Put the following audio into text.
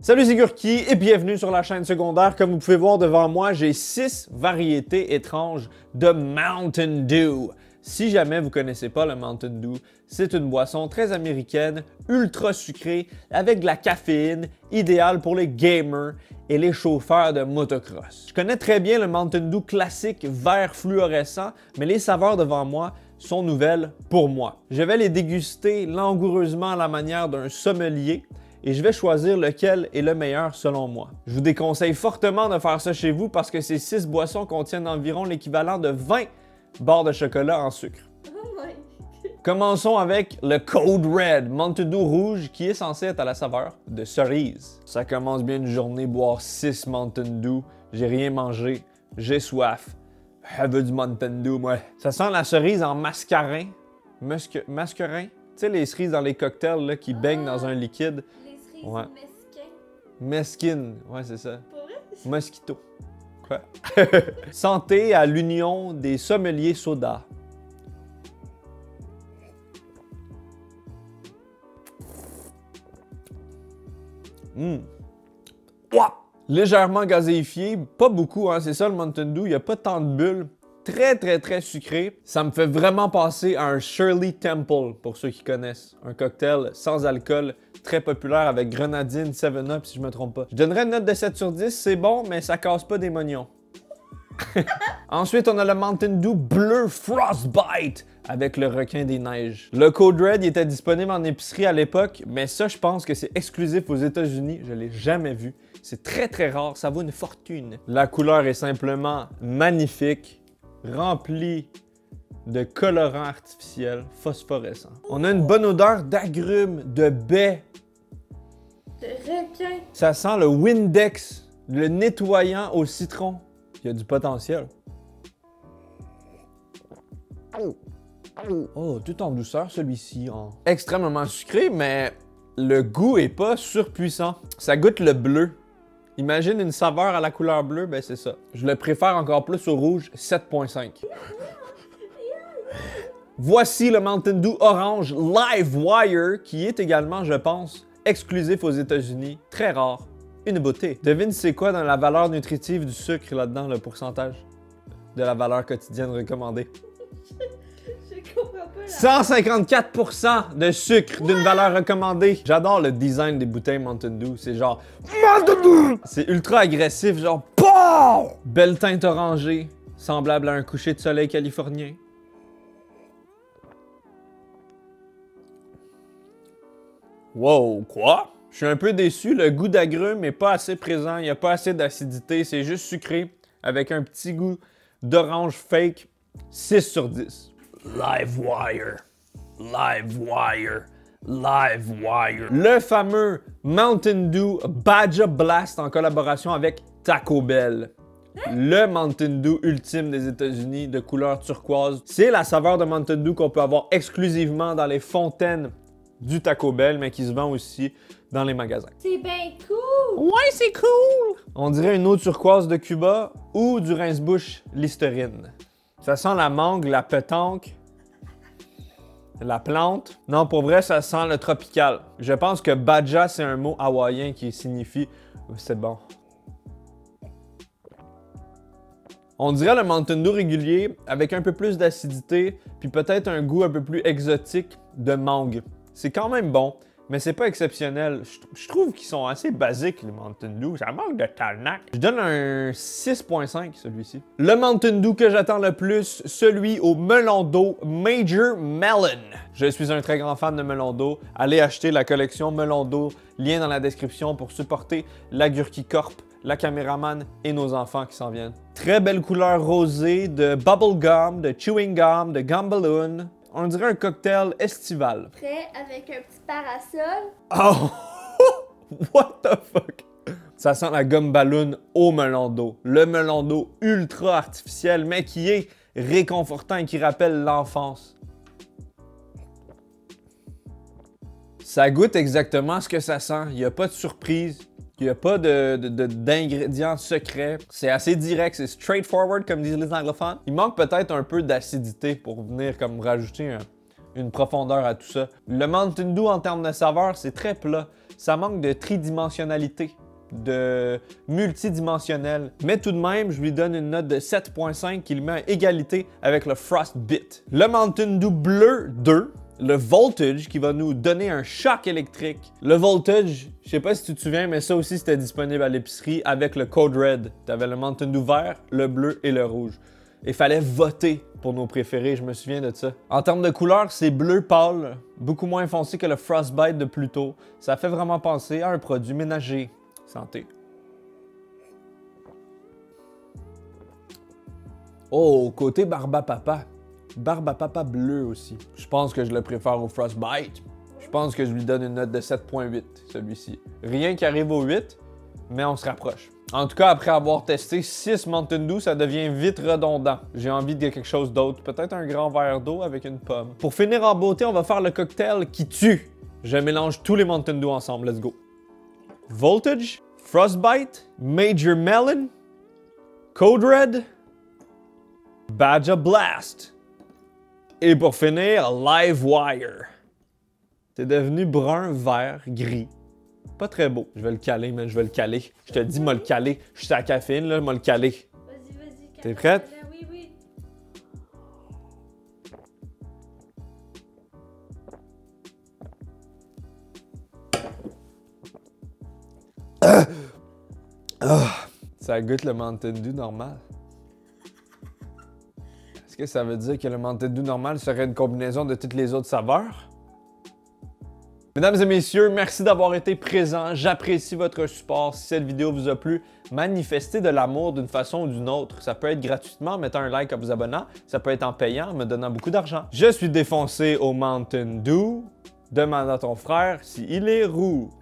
Salut, c'est Gurki et bienvenue sur la chaîne secondaire. Comme vous pouvez voir devant moi, j'ai 6 variétés étranges de Mountain Dew. Si jamais vous ne connaissez pas le Mountain Dew, c'est une boisson très américaine, ultra sucrée, avec de la caféine, idéale pour les gamers et les chauffeurs de motocross. Je connais très bien le Mountain Dew classique vert fluorescent, mais les saveurs devant moi sont nouvelles pour moi. Je vais les déguster langoureusement à la manière d'un sommelier et je vais choisir lequel est le meilleur selon moi. Je vous déconseille fortement de faire ça chez vous parce que ces 6 boissons contiennent environ l'équivalent de 20 barres de chocolat en sucre. Commençons avec le Code Red, Mountain Dew rouge qui est censé être à la saveur de cerise. Ça commence bien une journée, boire 6 Mountain Dew, j'ai rien mangé, j'ai soif. Je veux du Mountain Dew, moi. Ça sent la cerise en mascarin. Mascarin? Tu sais, les cerises dans les cocktails là, qui baignent dans un liquide. Les cerises Ouais. mesquins. Mesquine, ouais, c'est ça. Pour vrai? Mosquito. Quoi? Santé à l'Union des sommeliers soda. Ouah! Légèrement gazéifié, pas beaucoup, hein, c'est ça le Mountain Dew, il n'y a pas tant de bulles. Très sucré. Ça me fait vraiment penser à un Shirley Temple, pour ceux qui connaissent. Un cocktail sans alcool, très populaire avec grenadine, 7-Up si je me trompe pas. Je donnerais une note de 7 sur 10, c'est bon, mais ça casse pas des mognons. Ensuite, on a le Mountain Dew bleu Frostbite avec le requin des neiges. Le Code Red il était disponible en épicerie à l'époque, mais ça, je pense que c'est exclusif aux États-Unis. Je l'ai jamais vu. C'est très rare, ça vaut une fortune. La couleur est simplement magnifique, remplie de colorants artificiels phosphorescents. On a une bonne odeur d'agrumes, de baies. De requin. Ça sent le Windex, le nettoyant au citron. Il y a du potentiel. Oh, tout en douceur, celui-ci. Hein. Extrêmement sucré, mais le goût est pas surpuissant. Ça goûte le bleu. Imagine une saveur à la couleur bleue, ben c'est ça. Je le préfère encore plus au rouge, 7.5. Voici le Mountain Dew orange Live Wire, qui est également, je pense, exclusif aux États-Unis. Très rare. Une beauté. Devine c'est quoi dans la valeur nutritive du sucre là-dedans, le pourcentage de la valeur quotidienne recommandée? Je comprends pas là. 154% de sucre d'une valeur recommandée. J'adore le design des bouteilles Mountain Dew. C'est genre Mountain Dew! C'est ultra agressif, genre POW! Belle teinte orangée, semblable à un coucher de soleil californien. Wow, quoi? Je suis un peu déçu, le goût d'agrumes n'est pas assez présent, il n'y a pas assez d'acidité, c'est juste sucré, avec un petit goût d'orange fake, 6 sur 10. Live Wire, Live Wire, Live Wire. Le fameux Mountain Dew Baja Blast en collaboration avec Taco Bell. Le Mountain Dew ultime des États-Unis de couleur turquoise. C'est la saveur de Mountain Dew qu'on peut avoir exclusivement dans les fontaines du Taco Bell, mais qui se vend aussi dans les magasins. C'est bien cool! Ouais, c'est cool! On dirait une eau turquoise de Cuba ou du rince-bouche Listerine. Ça sent la mangue, la pétanque, la plante. Non, pour vrai, ça sent le tropical. Je pense que Baja, c'est un mot hawaïen qui signifie « c'est bon ». On dirait le Mountain Dew régulier avec un peu plus d'acidité, puis peut-être un goût un peu plus exotique de mangue. C'est quand même bon, mais c'est pas exceptionnel. Je trouve qu'ils sont assez basiques, les Mountain Dew. Ça manque de talent. Je donne un 6.5, celui-ci. Le Mountain Dew que j'attends le plus, celui au melon d'eau Major Melon. Je suis un très grand fan de melon d'eau. Allez acheter la collection melon d'eau. Lien dans la description pour supporter la Gurki Corp, la caméraman et nos enfants qui s'en viennent. Très belle couleur rosée de bubble gum, de chewing gum, de gum balloon. On dirait un cocktail estival. Prêt avec un petit parasol. Oh! What the fuck? Ça sent la gomme ballon au melon d'eau. Le melon d'eau ultra artificiel, mais qui est réconfortant et qui rappelle l'enfance. Ça goûte exactement ce que ça sent. Il n'y a pas de surprise. Il n'y a pas d'ingrédients secrets. C'est assez direct, c'est straightforward comme disent les anglophones. Il manque peut-être un peu d'acidité pour venir comme rajouter une profondeur à tout ça. Le Mountain Dew en termes de saveur, c'est très plat. Ça manque de tridimensionnalité, de multidimensionnel. Mais tout de même, je lui donne une note de 7.5 qui le met à égalité avec le Frostbite. Le Mountain Dew Bleu 2, le Voltage qui va nous donner un choc électrique. Le Voltage, je sais pas si tu te souviens, mais ça aussi c'était disponible à l'épicerie avec le Code Red. Tu avais le Mountain Dew vert, le bleu et le rouge. Il fallait voter pour nos préférés, je me souviens de ça. En termes de couleur, c'est bleu pâle, beaucoup moins foncé que le Frostbite de plus tôt. Ça fait vraiment penser à un produit ménager. Santé. Oh, côté Barbapapa. Barbapapa bleu aussi. Je pense que je le préfère au Frostbite. Je pense que je lui donne une note de 7.8, celui-ci. Rien qui arrive au 8, mais on se rapproche. En tout cas, après avoir testé 6 Mountain Dew, ça devient vite redondant. J'ai envie de quelque chose d'autre. Peut-être un grand verre d'eau avec une pomme. Pour finir en beauté, on va faire le cocktail qui tue. Je mélange tous les Mountain Dew ensemble. Let's go. Voltage, Frostbite, Major Melon, Code Red, Badger Blast. Et pour finir, Live Wire. C'est devenu brun, vert, gris. Pas très beau. Je vais le caler, mais je vais le caler. Je te dis, moi le caler. Je suis à la caféine, là, moi le caler. Vas-y. T'es prête? Oui. Ça goûte le Mountain Dew normal. Est-ce que ça veut dire que le Mountain Dew normal serait une combinaison de toutes les autres saveurs? Mesdames et messieurs, merci d'avoir été présents. J'apprécie votre support. Si cette vidéo vous a plu, manifestez de l'amour d'une façon ou d'une autre. Ça peut être gratuitement en mettant un like en vous abonnant. Ça peut être en payant, en me donnant beaucoup d'argent. Je suis défoncé au Mountain Dew. Demande à ton frère s'il est roux.